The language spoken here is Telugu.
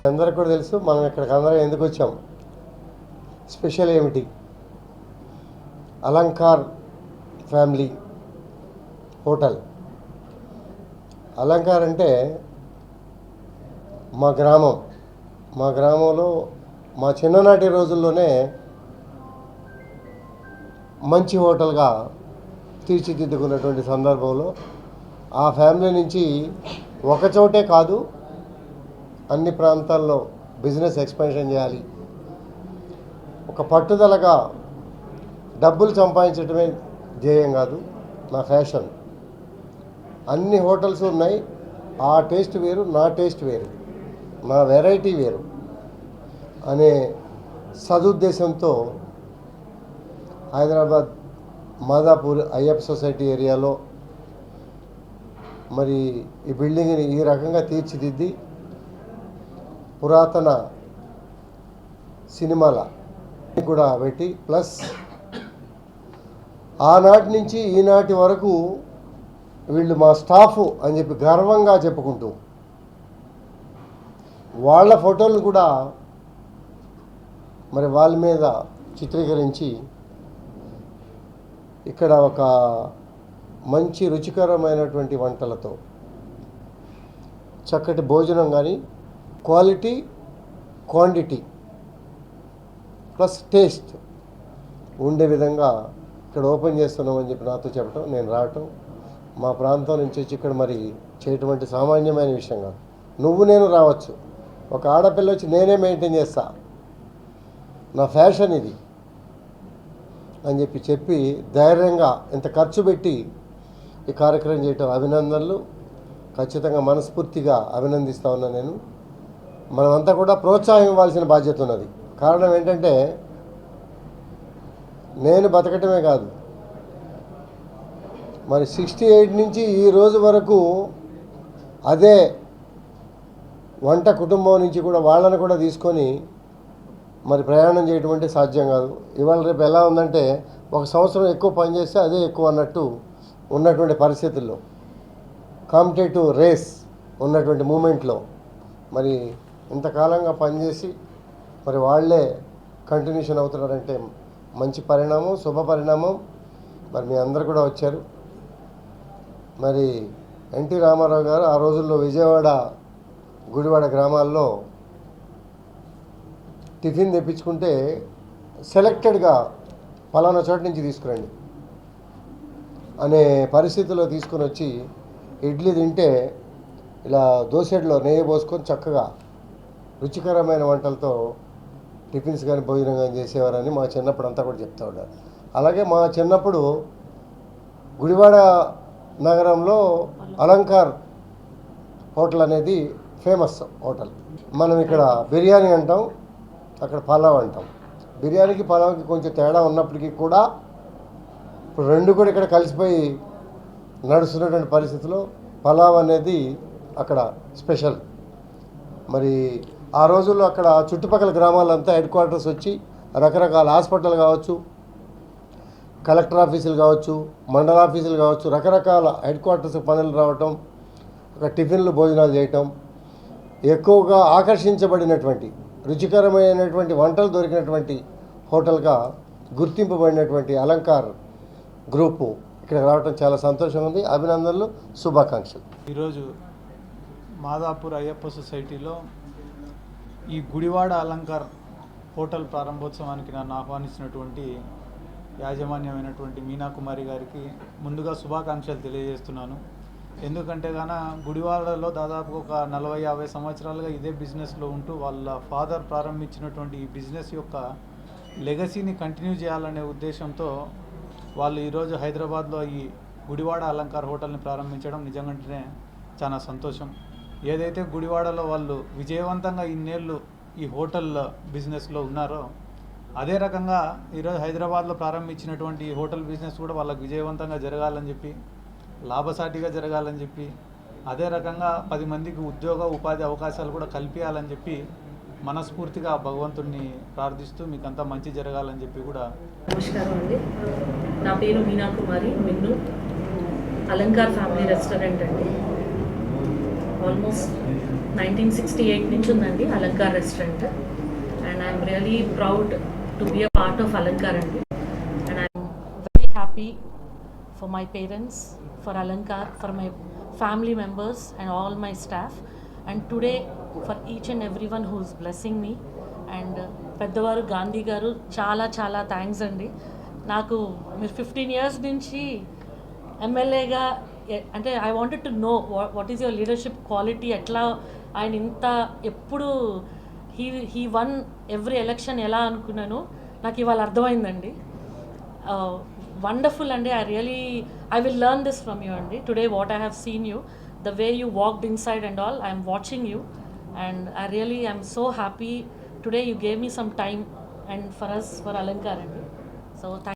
అందరికి కూడా తెలుసు మనం ఇక్కడికి అందరం ఎందుకు వచ్చాం. స్పెషల్ ఏమిటి? Alankar family hotel. అలంకార్ అంటే మా గ్రామంలో మా చిన్ననాటి రోజుల్లోనే మంచి హోటల్గా తీర్చిదిద్దుకున్నటువంటి సందర్భంలో ఆ ఫ్యామిలీ నుంచి ఒకచోటే కాదు, అన్ని ప్రాంతాల్లో బిజినెస్ ఎక్స్పాన్షన్ చేయాలి, ఒక పట్టుదలగా డబ్బులు సంపాదించడమే ధ్యేయం కాదు నా ఫ్యాషన్. అన్ని హోటల్స్ ఉన్నాయి, ఆ టేస్ట్ వేరు, నా టేస్ట్ వేరు, నా వెరైటీ వేరు అనే సదుద్దేశంతో హైదరాబాద్ మాదాపూర్ అయ్యప్ప సొసైటీ ఏరియాలో మరి ఈ బిల్డింగ్ని ఈ రకంగా తీర్చిదిద్ది పురాతన సినిమాల కూడా పెట్టి, ప్లస్ ఆనాటి నుంచి ఈనాటి వరకు వీళ్ళు మా స్టాఫ్ అని చెప్పి గర్వంగా చెప్పుకుంటూ వాళ్ళ ఫోటోలు కూడా మరి వాళ్ళ మీద చిత్రీకరించి ఇక్కడ ఒక మంచి రుచికరమైనటువంటి వంటలతో చక్కటి భోజనం కానీ క్వాలిటీ క్వాంటిటీ ప్లస్ టేస్ట్ ఉండే విధంగా ఇక్కడ ఓపెన్ చేస్తున్నామని చెప్పి నాతో చెప్పడం, నేను రావటం, మా ప్రాంతం నుంచి వచ్చి ఇక్కడ మరి చేయటువంటి సామాన్యమైన విషయం కాదు. నువ్వు నేను రావచ్చు, ఒక ఆడపిల్ల వచ్చి నేనే మెయింటైన్ చేస్తా, నా ఫ్యాషన్ ఇది అని చెప్పి ధైర్యంగా ఇంత ఖర్చు పెట్టి ఈ కార్యక్రమం చేయటం అభినందనలు. ఖచ్చితంగా మనస్ఫూర్తిగా అభినందిస్తా ఉన్నా. నేను మనమంతా కూడా ప్రోత్సాహం ఇవ్వాల్సిన బాధ్యత ఉన్నది. కారణం ఏంటంటే నేను బతకటమే కాదు, మరి 68 నుంచి ఈ రోజు వరకు అదే వంట కుటుంబం నుంచి కూడా వాళ్ళని కూడా తీసుకొని మరి ప్రయాణం చేయడం అంటే సాధ్యం కాదు. ఇవాళ రేపు ఎలా ఉందంటే ఒక సంవత్సరం ఎక్కువ పనిచేస్తే అదే ఎక్కువ అన్నట్టు ఉన్నటువంటి పరిస్థితుల్లో, కాంపిటేటివ్ రేస్ ఉన్నటువంటి మూమెంట్లో మరి ఇంతకాలంగా పనిచేసి మరి వాళ్ళే కంటిన్యూషన్ అవుతున్నారంటే మంచి పరిణామం, శుభ పరిణామం. మరి మీ అందరు కూడా వచ్చారు. మరి ఎన్టీ రామారావు గారు ఆ రోజుల్లో విజయవాడ, గుడివాడ గ్రామాల్లో టిఫిన్ తెప్పించుకుంటే సెలెక్టెడ్గా పలానా చోట నుంచి తీసుకురండి అనే పరిస్థితిలో తీసుకొని వచ్చి ఇడ్లీ తింటే ఇలా దోసెడ్లో నెయ్యి పోసుకొని చక్కగా రుచికరమైన వంటలతో టిఫిన్స్ కానీ భోజనం కానీ చేసేవారని మా చిన్నప్పుడు అంతా కూడా చెప్తా ఉన్నారు. అలాగే మా చిన్నప్పుడు గుడివాడ నగరంలో అలంకార్ హోటల్ అనేది ఫేమస్ హోటల్. మనం ఇక్కడ బిర్యానీ అంటాం, అక్కడ పలావ్ అంటాం. బిర్యానీకి పలావ్కి కొంచెం తేడా ఉన్నప్పటికీ కూడా ఇప్పుడు రెండు కూడా ఇక్కడ కలిసిపోయి నడుస్తున్నటువంటి పరిస్థితిలో పలావ్ అనేది అక్కడ స్పెషల్. మరి ఆ రోజుల్లో అక్కడ చుట్టుపక్కల గ్రామాలంతా హెడ్ క్వార్టర్స్ వచ్చి రకరకాల హాస్పిటల్ కావచ్చు, కలెక్టర్ ఆఫీసులు కావచ్చు, మండల ఆఫీసులు కావచ్చు, రకరకాల హెడ్ క్వార్టర్స్ పనులు రావటం, అక్కడ టిఫిన్లు భోజనాలు చేయటం, ఎక్కువగా ఆకర్షించబడినటువంటి రుచికరమైనటువంటి వంటలు దొరికినటువంటి హోటల్గా గుర్తింపబడినటువంటి అలంకార్ గ్రూపు ఇక్కడ రావడం చాలా సంతోషంగా ఉంది. అభినందనలు, శుభాకాంక్షలు. ఈరోజు మాదాపూర్ అయ్యప్ప సొసైటీలో ఈ గుడివాడ అలంకార్ హోటల్ ప్రారంభోత్సవానికి నన్ను ఆహ్వానించినటువంటి యాజమాన్యమైనటువంటి మీనాకుమారి గారికి ముందుగా శుభాకాంక్షలు తెలియజేస్తున్నాను. ఎందుకంటే గుడివాడలో దాదాపు ఒక 40-50 సంవత్సరాలుగా ఇదే బిజినెస్లో ఉంటూ వాళ్ళ ఫాదర్ ప్రారంభించినటువంటి ఈ బిజినెస్ యొక్క లెగసీని కంటిన్యూ చేయాలనే ఉద్దేశంతో వాళ్ళు ఈరోజు హైదరాబాద్లో ఈ గుడివాడ అలంకార్ హోటల్ని ప్రారంభించడం నిజంగానే చాలా సంతోషం. ఏదైతే గుడివాడలో వాళ్ళు విజయవంతంగా ఇన్నేళ్ళు ఈ హోటల్ బిజినెస్లో ఉన్నారో అదే రకంగా ఈరోజు హైదరాబాద్లో ప్రారంభించినటువంటి ఈ హోటల్ బిజినెస్ కూడా వాళ్ళకి విజయవంతంగా జరగాలని చెప్పి, లాభసాటిగా జరగాలని చెప్పి, అదే రకంగా 10 మందికి ఉపాధి అవకాశాలు కూడా కల్పించాలని చెప్పి మనస్ఫూర్తిగా భగవంతుడిని ప్రార్థిస్తూ మీకంతా మంచి జరగాలని చెప్పి కూడా. నమస్కారం అండి, నా పేరు మీనాకుమారి. మిన్ను అలంకార్ ఫ్యామిలీ రెస్టారెంట్ అండి. ఆల్మోస్ట్ 1968 నుంచి ఉందండి Alankar restaurant. And I'm really proud to be a part of Alankar అండి. And I'm very happy for my parents, for Alankar, for my family members and all my staff, and today for each and everyone who is blessing me. And పెద్దవారు గాంధీ గారు చాలా చాలా థ్యాంక్స్ అండి. నాకు మీరు 15 years నుంచి ఎమ్మెల్యేగా అంటే I wanted to know what is your leadership quality, ఎట్లా ఆయన ఇంత ఎప్పుడు హీ వన్ ఎవ్రీ ఎలక్షన్ ఎలా అనుకున్నాను నాకు ఇవాళ అర్థమైందండి. Wonderful and I will learn this from you and today what I have seen you, the way you walked inside and all, I am watching you and I really am so happy today you gave me some time and for us for Alankar and so thank